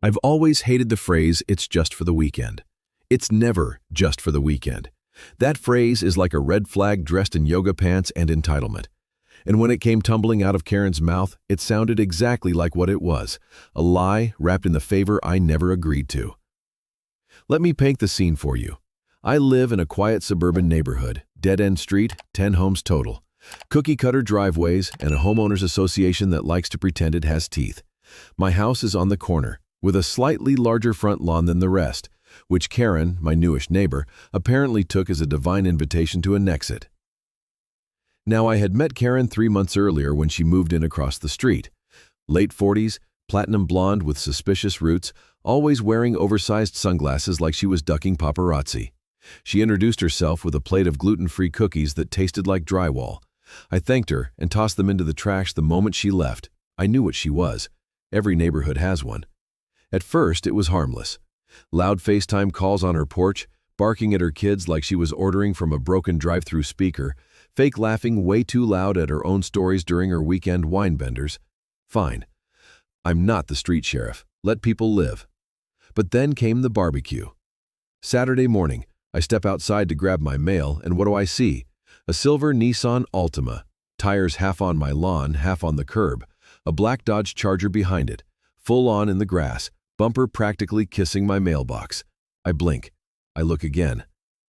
I've always hated the phrase, "it's just for the weekend." It's never just for the weekend. That phrase is like a red flag dressed in yoga pants and entitlement. And when it came tumbling out of Karen's mouth, it sounded exactly like what it was, a lie wrapped in the favor I never agreed to. Let me paint the scene for you. I live in a quiet suburban neighborhood, dead-end street, 10 homes total, cookie-cutter driveways, and a homeowners association that likes to pretend it has teeth. My house is on the corner, with a slightly larger front lawn than the rest, which Karen, my newish neighbor, apparently took as a divine invitation to annex it. Now, I had met Karen 3 months earlier when she moved in across the street. Late 40s, platinum blonde with suspicious roots, always wearing oversized sunglasses like she was ducking paparazzi. She introduced herself with a plate of gluten-free cookies that tasted like drywall. I thanked her and tossed them into the trash the moment she left. I knew what she was. Every neighborhood has one. At first, it was harmless. Loud FaceTime calls on her porch, barking at her kids like she was ordering from a broken drive-through speaker, fake laughing way too loud at her own stories during her weekend wine benders. Fine. I'm not the street sheriff. Let people live. But then came the barbecue. Saturday morning, I step outside to grab my mail, and what do I see? A silver Nissan Altima, tires half on my lawn, half on the curb, a black Dodge Charger behind it, full on in the grass, bumper practically kissing my mailbox. I blink. I look again.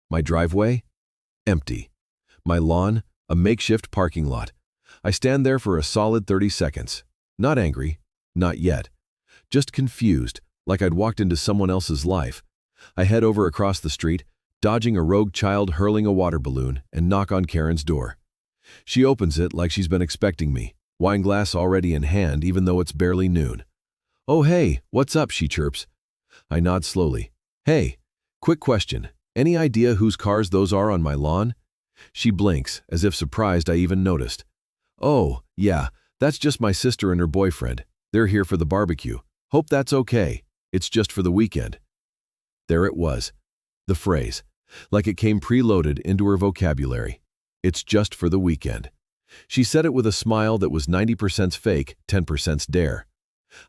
My driveway? Empty. My lawn? A makeshift parking lot. I stand there for a solid 30 seconds. Not angry. Not yet. Just confused, like I'd walked into someone else's life. I head over across the street, dodging a rogue child hurling a water balloon, and knock on Karen's door. She opens it like she's been expecting me, wine glass already in hand even though it's barely noon. "Oh hey, what's up?" she chirps. I nod slowly. "Hey, quick question. Any idea whose cars those are on my lawn?" She blinks, as if surprised I even noticed. "Oh, yeah, that's just my sister and her boyfriend. They're here for the barbecue. Hope that's okay. It's just for the weekend." There it was. The phrase. Like it came preloaded into her vocabulary. It's just for the weekend. She said it with a smile that was 90% fake, 10% dare.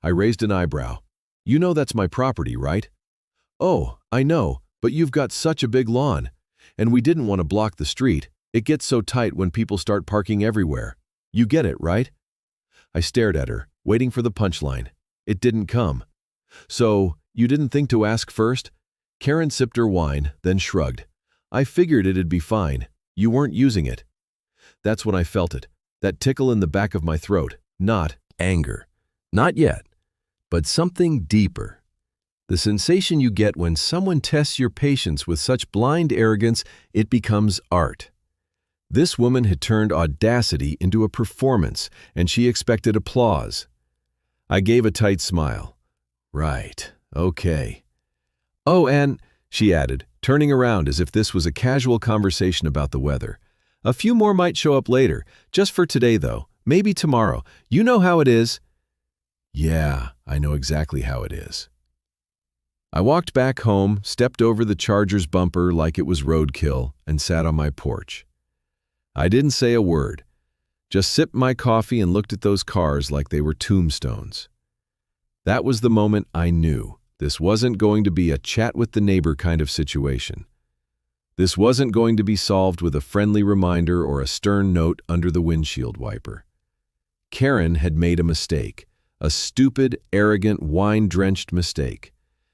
I raised an eyebrow. "You know that's my property, right?" "Oh, I know, but you've got such a big lawn. And we didn't want to block the street. It gets so tight when people start parking everywhere. You get it, right?" I stared at her, waiting for the punchline. It didn't come. "So, you didn't think to ask first?" Karen sipped her wine, then shrugged. "I figured it'd be fine. You weren't using it." That's when I felt it, that tickle in the back of my throat. Not anger. Not yet. But something deeper. The sensation you get when someone tests your patience with such blind arrogance, it becomes art. This woman had turned audacity into a performance, and she expected applause. I gave a tight smile. "Right, okay." "Oh, and," she added, turning around as if this was a casual conversation about the weather, "a few more might show up later, just for today though, maybe tomorrow. You know how it is." Yeah, I know exactly how it is. I walked back home, stepped over the Charger's bumper like it was roadkill, and sat on my porch. I didn't say a word, just sipped my coffee and looked at those cars like they were tombstones. That was the moment I knew this wasn't going to be a chat with the neighbor kind of situation. This wasn't going to be solved with a friendly reminder or a stern note under the windshield wiper. Karen had made a mistake, a stupid, arrogant, wine-drenched mistake,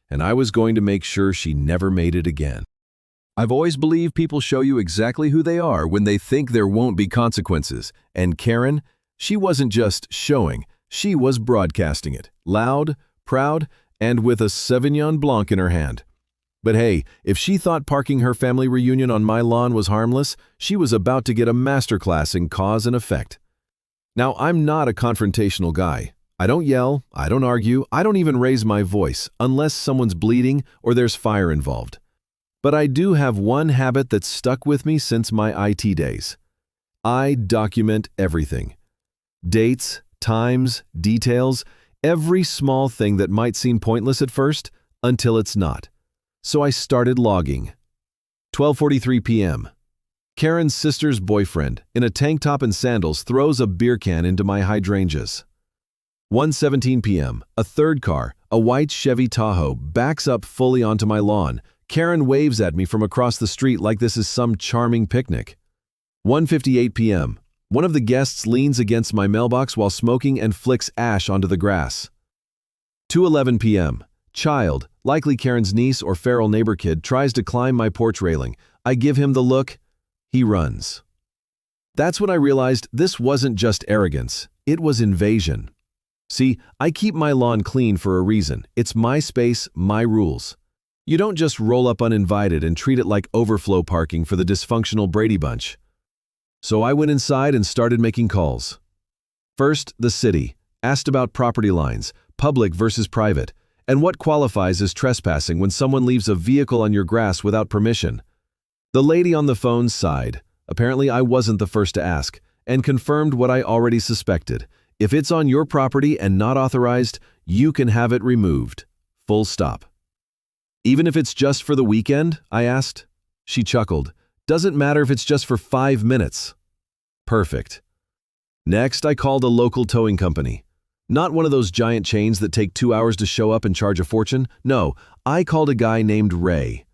and I was going to make sure she never made it again. I've always believed people show you exactly who they are when they think there won't be consequences, and Karen, she wasn't just showing, she was broadcasting it, loud, proud, and with a Sauvignon Blanc in her hand. But hey, if she thought parking her family reunion on my lawn was harmless, she was about to get a masterclass in cause and effect. Now, I'm not a confrontational guy. I don't yell, I don't argue, I don't even raise my voice unless someone's bleeding or there's fire involved. But I do have one habit that's stuck with me since my IT days. I document everything. Dates, times, details, every small thing that might seem pointless at first until it's not. So I started logging. 12:43 p.m. Karen's sister's boyfriend, in a tank top and sandals, throws a beer can into my hydrangeas. 1:17 p.m., a third car, a white Chevy Tahoe, backs up fully onto my lawn. Karen waves at me from across the street like this is some charming picnic. 1:58 p.m., one of the guests leans against my mailbox while smoking and flicks ash onto the grass. 2:11 p.m., child, likely Karen's niece or feral neighbor kid, tries to climb my porch railing. I give him the look. He runs. That's when I realized this wasn't just arrogance, it was invasion. See, I keep my lawn clean for a reason. It's my space, my rules. You don't just roll up uninvited and treat it like overflow parking for the dysfunctional Brady Bunch. So I went inside and started making calls. First, the city. Asked about property lines, public versus private, and what qualifies as trespassing when someone leaves a vehicle on your grass without permission. The lady on the phone sighed. Apparently I wasn't the first to ask, and confirmed what I already suspected. If it's on your property and not authorized, you can have it removed. Full stop. Even if it's just for the weekend? I asked. She chuckled. Doesn't matter if it's just for 5 minutes. Perfect. Next, I called a local towing company. Not one of those giant chains that take 2 hours to show up and charge a fortune. No, I called a guy named Ray.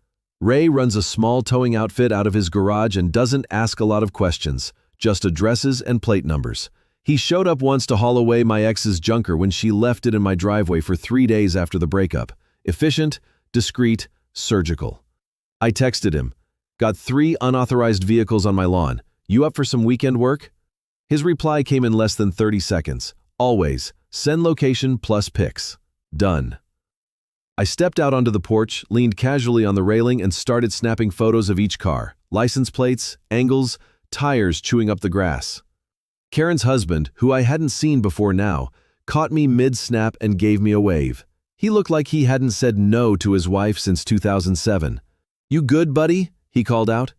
Ray runs a small towing outfit out of his garage and doesn't ask a lot of questions, just addresses and plate numbers. He showed up once to haul away my ex's junker when she left it in my driveway for 3 days after the breakup. Efficient, discreet, surgical. I texted him. Got 3 unauthorized vehicles on my lawn. You up for some weekend work? His reply came in less than 30 seconds. Always, send location plus pics. Done. I stepped out onto the porch, leaned casually on the railing, and started snapping photos of each car. License plates, angles, tires chewing up the grass. Karen's husband, who I hadn't seen before now, caught me mid-snap and gave me a wave. He looked like he hadn't said no to his wife since 2007. You good, buddy? He called out.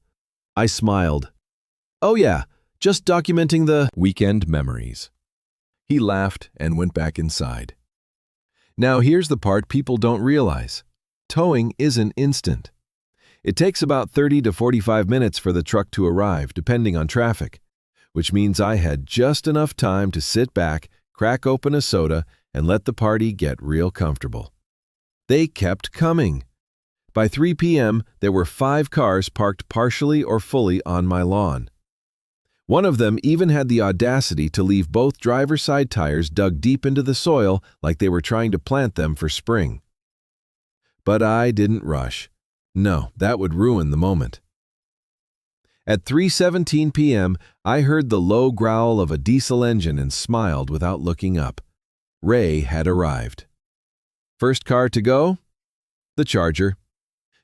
I smiled. Oh yeah, just documenting the weekend memories. He laughed and went back inside. Now here's the part people don't realize. Towing isn't instant. It takes about 30 to 45 minutes for the truck to arrive, depending on traffic, which means I had just enough time to sit back, crack open a soda, and let the party get real comfortable. They kept coming. By 3 p.m., there were 5 cars parked partially or fully on my lawn. One of them even had the audacity to leave both driver's side tires dug deep into the soil like they were trying to plant them for spring. But I didn't rush. No, that would ruin the moment. At 3:17 p.m., I heard the low growl of a diesel engine and smiled without looking up. Ray had arrived. First car to go? The Charger.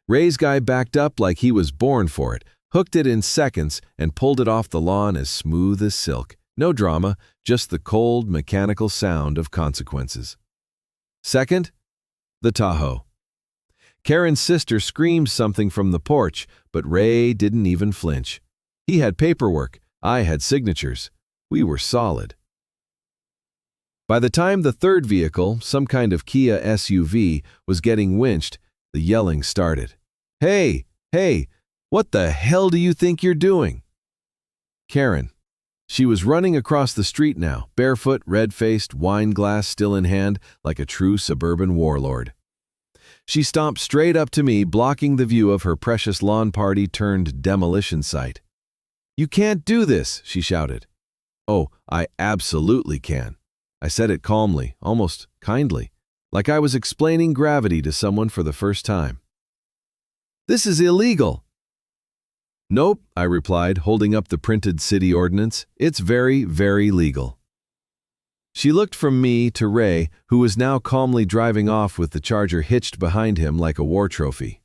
Ray's guy backed up like he was born for it, hooked it in seconds, and pulled it off the lawn as smooth as silk. No drama, just the cold, mechanical sound of consequences. Second, the Tahoe. Karen's sister screamed something from the porch, but Ray didn't even flinch. He had paperwork. I had signatures. We were solid. By the time the third vehicle, some kind of Kia SUV, was getting winched, the yelling started. Hey, what the hell do you think you're doing? Karen. She was running across the street now, barefoot, red-faced, wine glass still in hand, like a true suburban warlord. She stomped straight up to me, blocking the view of her precious lawn party turned demolition site. You can't do this, she shouted. Oh, I absolutely can. I said it calmly, almost kindly, like I was explaining gravity to someone for the first time. This is illegal. Nope, I replied, holding up the printed city ordinance. It's very, very legal. She looked from me to Ray, who was now calmly driving off with the Charger hitched behind him like a war trophy.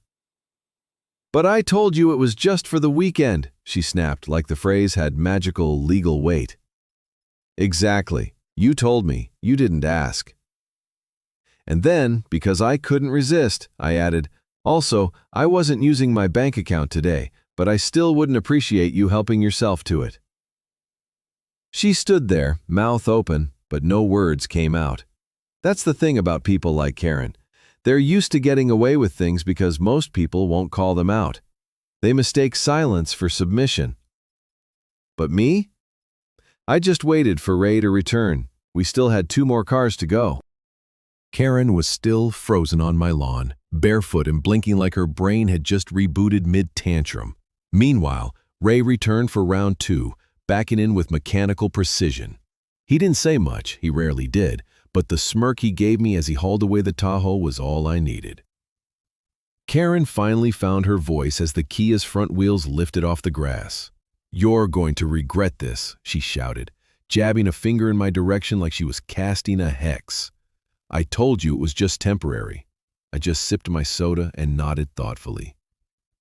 But I told you it was just for the weekend, she snapped, like the phrase had magical legal weight. Exactly. You told me. You didn't ask. And then, because I couldn't resist, I added, also, I wasn't using my bank account today, but I still wouldn't appreciate you helping yourself to it. She stood there, mouth open, but no words came out. That's the thing about people like Karen. They're used to getting away with things because most people won't call them out. They mistake silence for submission. But me? I just waited for Ray to return. We still had 2 more cars to go. Karen was still frozen on my lawn, barefoot and blinking like her brain had just rebooted mid-tantrum. Meanwhile, Ray returned for round 2, backing in with mechanical precision. He didn't say much, he rarely did, but the smirk he gave me as he hauled away the Tahoe was all I needed. Karen finally found her voice as the Kia's front wheels lifted off the grass. "You're going to regret this," she shouted, jabbing a finger in my direction like she was casting a hex. "I told you it was just temporary." I just sipped my soda and nodded thoughtfully.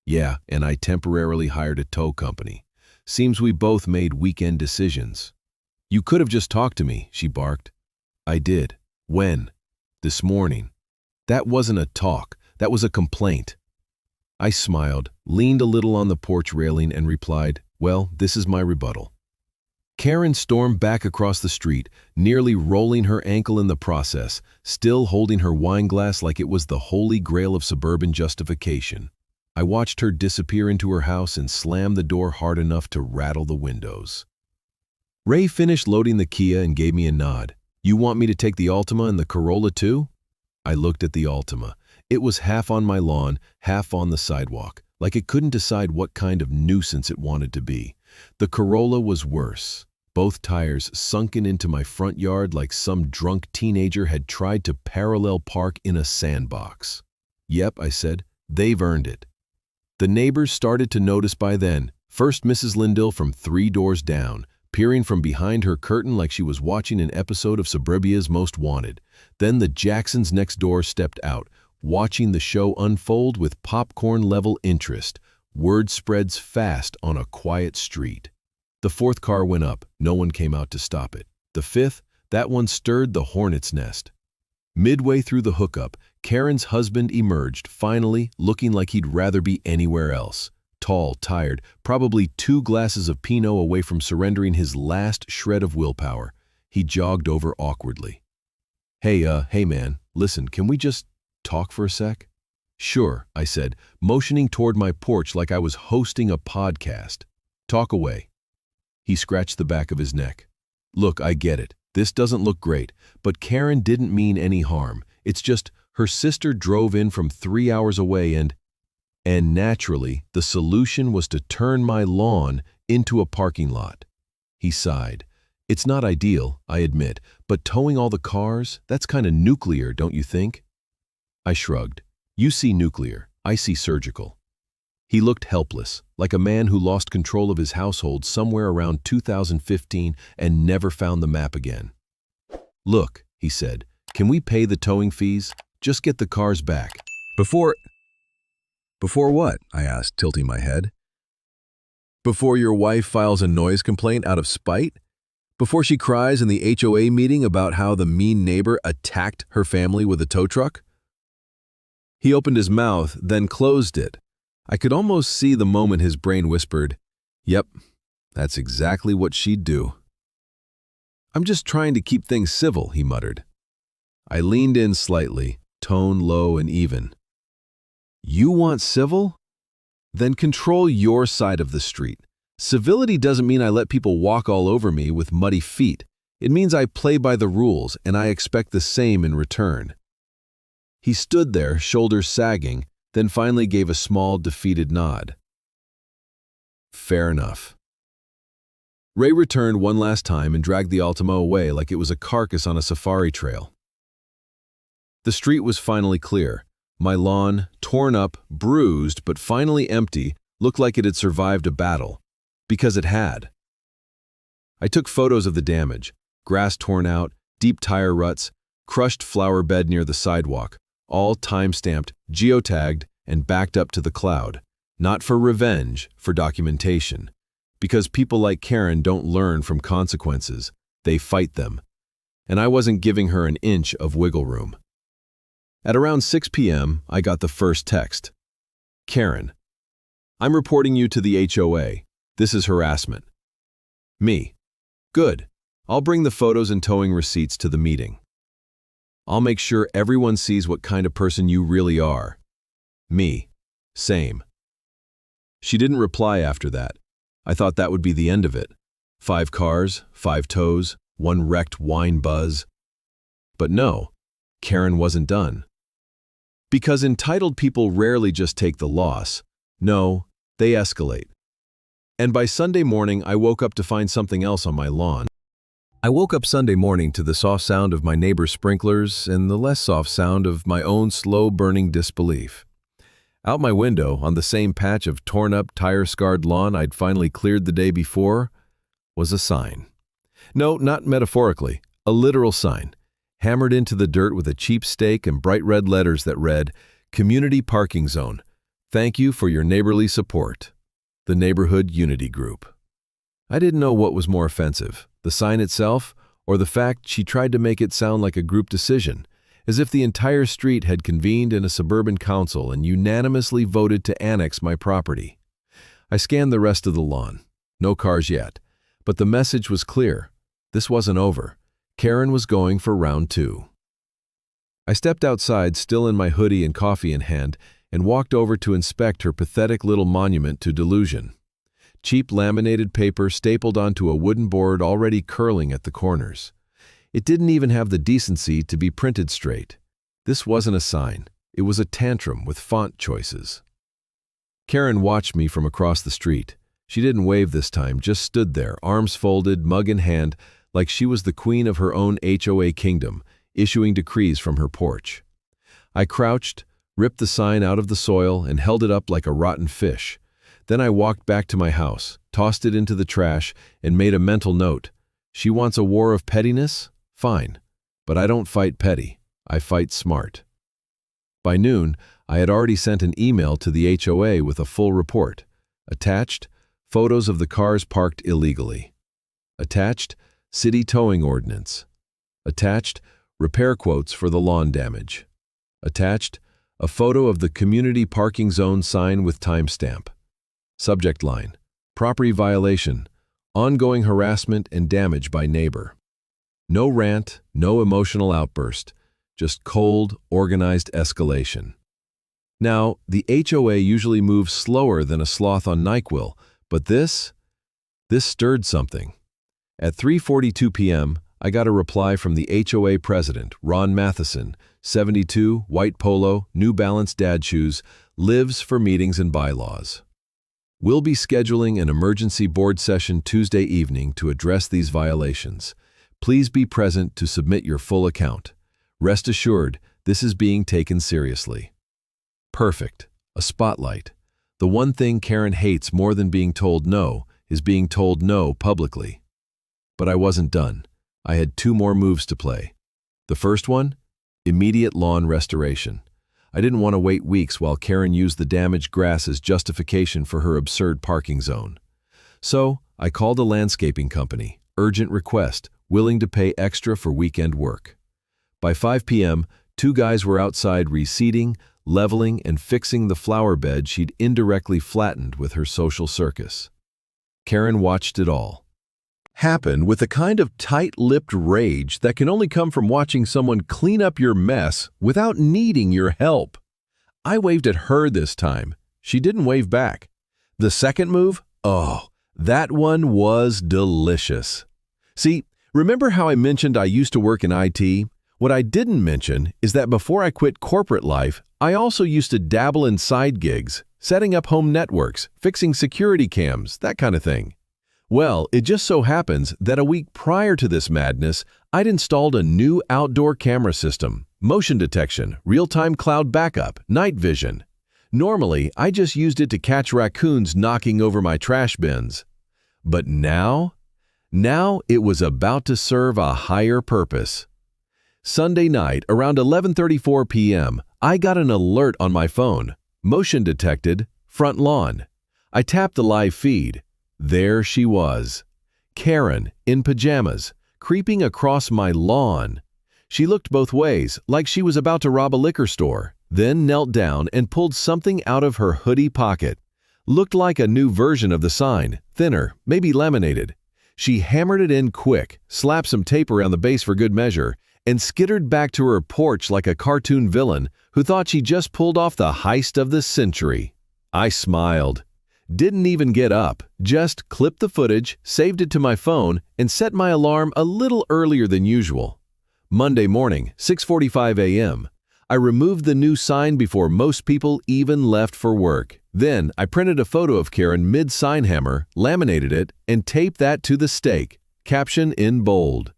"Yeah, and I temporarily hired a tow company. Seems we both made weekend decisions." "You could have just talked to me," she barked. "I did." "When?" "This morning." "That wasn't a talk. That was a complaint." I smiled, leaned a little on the porch railing, and replied, "Well, this is my rebuttal." Karen stormed back across the street, nearly rolling her ankle in the process, still holding her wine glass like it was the holy grail of suburban justification. I watched her disappear into her house and slam the door hard enough to rattle the windows. Ray finished loading the Kia and gave me a nod. "You want me to take the Altima and the Corolla too?" I looked at the Altima. It was half on my lawn, half on the sidewalk, like it couldn't decide what kind of nuisance it wanted to be. The Corolla was worse. Both tires sunken into my front yard like some drunk teenager had tried to parallel park in a sandbox. "Yep," I said, "they've earned it." The neighbors started to notice by then. First Mrs. Lindill from 3 doors down, peering from behind her curtain like she was watching an episode of Suburbia's Most Wanted. Then the Jacksons next door stepped out, watching the show unfold with popcorn-level interest. Word spreads fast on a quiet street. The 4th car went up. No one came out to stop it. The 5th, that one stirred the hornet's nest. Midway through the hookup, Karen's husband emerged, finally, looking like he'd rather be anywhere else. Tall, tired, probably 2 glasses of Pinot away from surrendering his last shred of willpower. He jogged over awkwardly. Hey man, listen, can we just talk for a sec?" "Sure," I said, motioning toward my porch like I was hosting a podcast. "Talk away." He scratched the back of his neck. "Look, I get it. This doesn't look great, but Karen didn't mean any harm. It's just her sister drove in from 3 hours away and naturally, the solution was to turn my lawn into a parking lot." He sighed. "It's not ideal, I admit, but towing all the cars, that's kind of nuclear, don't you think?" I shrugged. "You see nuclear, I see surgical." He looked helpless, like a man who lost control of his household somewhere around 2015 and never found the map again. "Look," he said, "can we pay the towing fees? Just get the cars back." Before what?" I asked, tilting my head. "Before your wife files a noise complaint out of spite? Before she cries in the HOA meeting about how the mean neighbor attacked her family with a tow truck?" He opened his mouth, then closed it. I could almost see the moment his brain whispered, "Yep, that's exactly what she'd do." "I'm just trying to keep things civil," he muttered. I leaned in slightly, tone low and even. "You want civil? Then control your side of the street. Civility doesn't mean I let people walk all over me with muddy feet. It means I play by the rules and I expect the same in return." He stood there, shoulders sagging, then finally gave a small, defeated nod. "Fair enough." Ray returned one last time and dragged the Altima away like it was a carcass on a safari trail. The street was finally clear. My lawn, torn up, bruised, but finally empty, looked like it had survived a battle. Because it had. I took photos of the damage: grass torn out, deep tire ruts, crushed flower bed near the sidewalk, all time-stamped, geotagged, and backed up to the cloud. Not for revenge, for documentation. Because people like Karen don't learn from consequences, they fight them. And I wasn't giving her an inch of wiggle room. At around 6 p.m., I got the first text. "Karen, I'm reporting you to the HOA. This is harassment." Me. "Good. I'll bring the photos and towing receipts to the meeting. I'll make sure everyone sees what kind of person you really are." Me. Same. She didn't reply after that. I thought that would be the end of it. 5 cars, 5 tows, one wrecked wine buzz. But no, Karen wasn't done. Because entitled people rarely just take the loss. No, they escalate. And by Sunday morning, I woke up to find something else on my lawn. I woke up Sunday morning to the soft sound of my neighbor's sprinklers and the less soft sound of my own slow-burning disbelief. Out my window, on the same patch of torn-up, tire-scarred lawn I'd finally cleared the day before, was a sign. No, not metaphorically, a literal sign, hammered into the dirt with a cheap stake and bright red letters that read, "Community Parking Zone. Thank you for your neighborly support. The Neighborhood Unity Group." I didn't know what was more offensive, the sign itself, or the fact she tried to make it sound like a group decision, as if the entire street had convened in a suburban council and unanimously voted to annex my property. I scanned the rest of the lawn. No cars yet, but the message was clear. This wasn't over. Karen was going for round 2. I stepped outside, still in my hoodie and coffee in hand, and walked over to inspect her pathetic little monument to delusion. Cheap laminated paper stapled onto a wooden board already curling at the corners. It didn't even have the decency to be printed straight. This wasn't a sign. It was a tantrum with font choices. Karen watched me from across the street. She didn't wave this time, just stood there, arms folded, mug in hand, like she was the queen of her own HOA kingdom, issuing decrees from her porch. I crouched, ripped the sign out of the soil, and held it up like a rotten fish. Then I walked back to my house, tossed it into the trash, and made a mental note. She wants a war of pettiness? Fine. But I don't fight petty. I fight smart. By noon, I had already sent an email to the HOA with a full report. Attached, photos of the cars parked illegally. Attached, city towing ordinance. Attached, repair quotes for the lawn damage. Attached, a photo of the community parking zone sign with timestamp. Subject line, property violation, ongoing harassment and damage by neighbor. No rant, no emotional outburst, just cold, organized escalation. Now, the HOA usually moves slower than a sloth on NyQuil, but this stirred something. At 3:42 p.m., I got a reply from the HOA president, Ron Matheson, 72, white polo, New Balance dad shoes, lives for meetings and bylaws. We'll be scheduling an emergency board session Tuesday evening to address these violations. Please be present to submit your full account. Rest assured, this is being taken seriously. Perfect. A spotlight. The one thing Karen hates more than being told no is being told no publicly. But I wasn't done. I had 2 more moves to play. The first one? Immediate lawn restoration. I didn't want to wait weeks while Karen used the damaged grass as justification for her absurd parking zone. So, I called a landscaping company, urgent request, willing to pay extra for weekend work. By 5 p.m., 2 guys were outside reseeding, leveling, and fixing the flower bed she'd indirectly flattened with her social circus. Karen watched it all happen with a kind of tight-lipped rage that can only come from watching someone clean up your mess without needing your help. I waved at her this time. She didn't wave back. The second move? Oh, that one was delicious. See, remember how I mentioned I used to work in IT? What I didn't mention is that before I quit corporate life, I also used to dabble in side gigs, setting up home networks, fixing security cams, that kind of thing. Well, it just so happens that a week prior to this madness, I'd installed a new outdoor camera system, motion detection, real-time cloud backup, night vision. Normally, I just used it to catch raccoons knocking over my trash bins. But now it was about to serve a higher purpose. Sunday night, around 11:34 p.m., I got an alert on my phone. Motion detected, front lawn. I tapped the live feed. There she was, Karen, in pajamas, creeping across my lawn. She looked both ways, like she was about to rob a liquor store, then knelt down and pulled something out of her hoodie pocket. Looked like a new version of the sign, thinner, maybe laminated. She hammered it in quick, slapped some tape around the base for good measure, and skittered back to her porch like a cartoon villain who thought she just pulled off the heist of the century. I smiled. Didn't even get up, just clipped the footage, saved it to my phone, and set my alarm a little earlier than usual. Monday morning, 6:45 a.m. I removed the new sign before most people even left for work. Then I printed a photo of Karen mid-sign hammer, laminated it, and taped that to the stake. Caption in bold.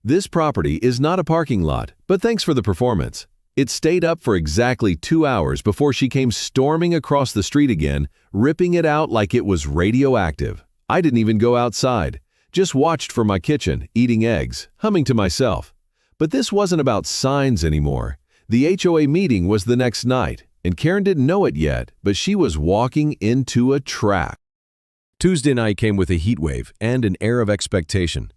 This property is not a parking lot, but thanks for the performance. It stayed up for exactly 2 hours before she came storming across the street again, ripping it out like it was radioactive. I didn't even go outside, just watched from my kitchen, eating eggs, humming to myself. But this wasn't about signs anymore. The HOA meeting was the next night, and Karen didn't know it yet, but she was walking into a trap. Tuesday night came with a heat wave and an air of expectation.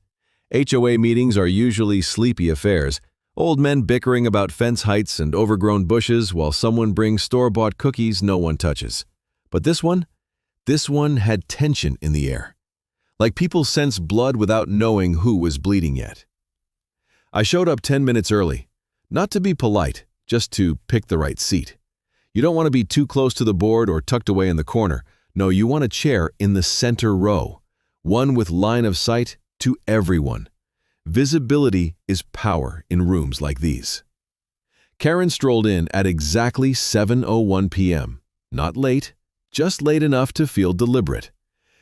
HOA meetings are usually sleepy affairs, old men bickering about fence heights and overgrown bushes while someone brings store-bought cookies no one touches. But this one had tension in the air. Like people sense blood without knowing who was bleeding yet. I showed up 10 minutes early, not to be polite, just to pick the right seat. You don't want to be too close to the board or tucked away in the corner. No, you want a chair in the center row, one with line of sight to everyone. Visibility is power in rooms like these. Karen strolled in at exactly 7:01 p.m. Not late, just late enough to feel deliberate.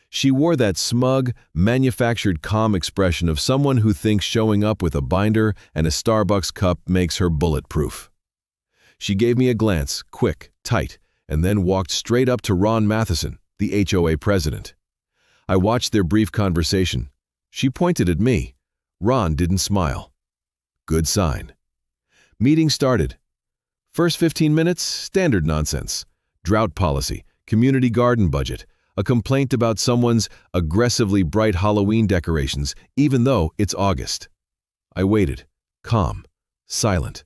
She wore that smug, manufactured calm expression of someone who thinks showing up with a binder and a Starbucks cup makes her bulletproof. She gave me a glance, quick, tight, and then walked straight up to Ron Matheson, the HOA president. I watched their brief conversation. She pointed at me. Ron didn't smile. Good sign. Meeting started. First 15 minutes, standard nonsense. Drought policy, community garden budget, a complaint about someone's aggressively bright Halloween decorations, even though it's August. I waited, calm, silent,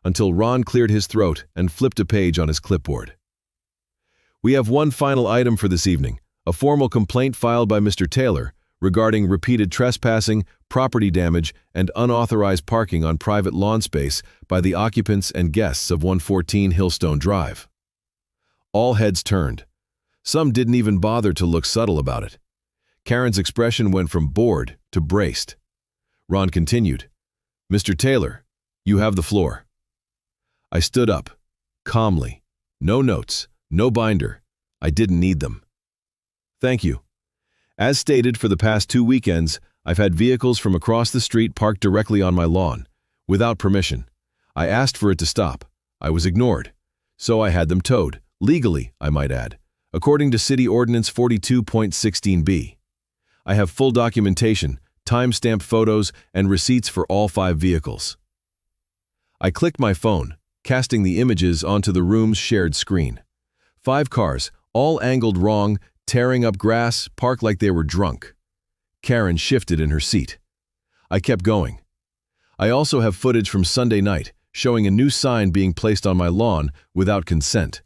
until Ron cleared his throat and flipped a page on his clipboard. We have one final item for this evening, a formal complaint filed by Mr. Taylor regarding repeated trespassing, property damage, and unauthorized parking on private lawn space by the occupants and guests of 114 Hillstone Drive. All heads turned. Some didn't even bother to look subtle about it. Karen's expression went from bored to braced. Ron continued, "Mr. Taylor, you have the floor." I stood up, calmly. No notes, no binder. I didn't need them. "Thank you. As stated, for the past 2 weekends, I've had vehicles from across the street parked directly on my lawn, without permission. I asked for it to stop. I was ignored. So I had them towed, legally, I might add, according to City Ordinance 42.16b. I have full documentation, time-stamped photos, and receipts for all 5 vehicles." I clicked my phone, casting the images onto the room's shared screen. 5 cars, all angled wrong, tearing up grass, parked like they were drunk. Karen shifted in her seat. I kept going. I also have footage from Sunday night, showing a new sign being placed on my lawn without consent.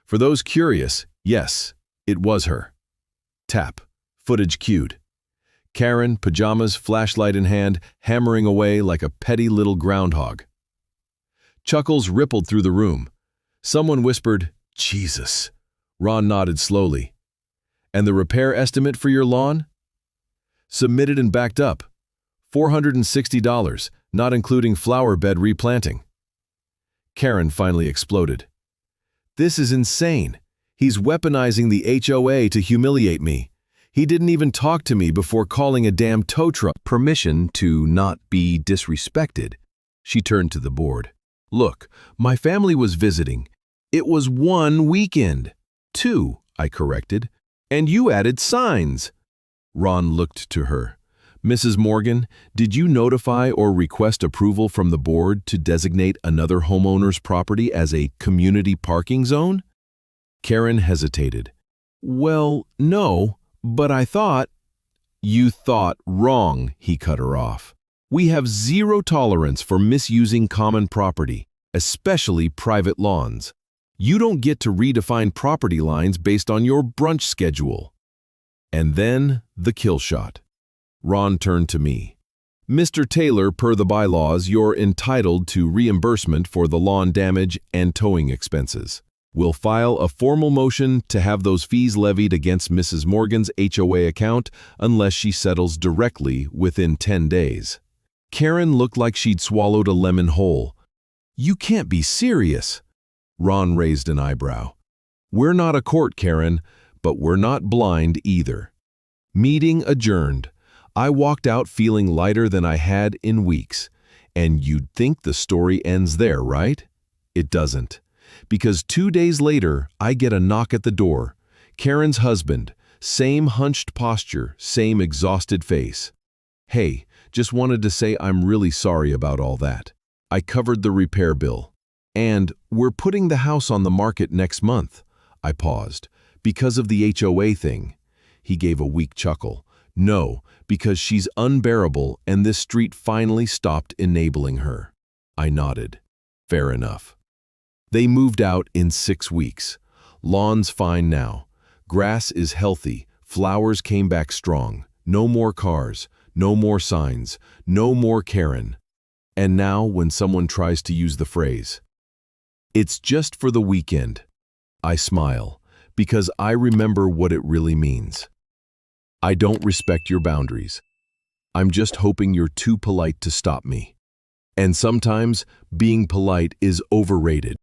For those curious, yes, it was her. Tap. Footage cued. Karen, pajamas, flashlight in hand, hammering away like a petty little groundhog. Chuckles rippled through the room. Someone whispered, "Jesus." Ron nodded slowly. "And the repair estimate for your lawn?" "Submitted and backed up. $460, not including flower bed replanting." Karen finally exploded. "This is insane. He's weaponizing the HOA to humiliate me. He didn't even talk to me before calling a damn tow truck." Permission to not be disrespected. She turned to the board. "Look, my family was visiting. It was 1 weekend. 2, I corrected. And you added signs." Ron looked to her. "Mrs. Morgan, did you notify or request approval from the board to designate another homeowner's property as a community parking zone?" Karen hesitated. "Well, no, but I thought—" "You thought wrong," he cut her off. "We have zero tolerance for misusing common property, especially private lawns. You don't get to redefine property lines based on your brunch schedule." And then the kill shot. Ron turned to me. "Mr. Taylor, per the bylaws, you're entitled to reimbursement for the lawn damage and towing expenses. We'll file a formal motion to have those fees levied against Mrs. Morgan's HOA account unless she settles directly within 10 days. Karen looked like she'd swallowed a lemon whole. You can't be serious. Ron raised an eyebrow. We're not a court, Karen, but we're not blind either. Meeting adjourned. I walked out feeling lighter than I had in weeks. And you'd think the story ends there, right? It doesn't. Because 2 days later, I get a knock at the door. Karen's husband, same hunched posture, same exhausted face. Hey, just wanted to say I'm really sorry about all that. I covered the repair bill. And we're putting the house on the market next month. I paused. Because of the HOA thing. He gave a weak chuckle. No, because she's unbearable and this street finally stopped enabling her. I nodded. Fair enough. They moved out in 6 weeks. Lawn's fine now. Grass is healthy. Flowers came back strong. No more cars. No more signs. No more Karen. And now when someone tries to use the phrase, "It's just for the weekend," I smile, because I remember what it really means. I don't respect your boundaries. I'm just hoping you're too polite to stop me. And sometimes being polite is overrated.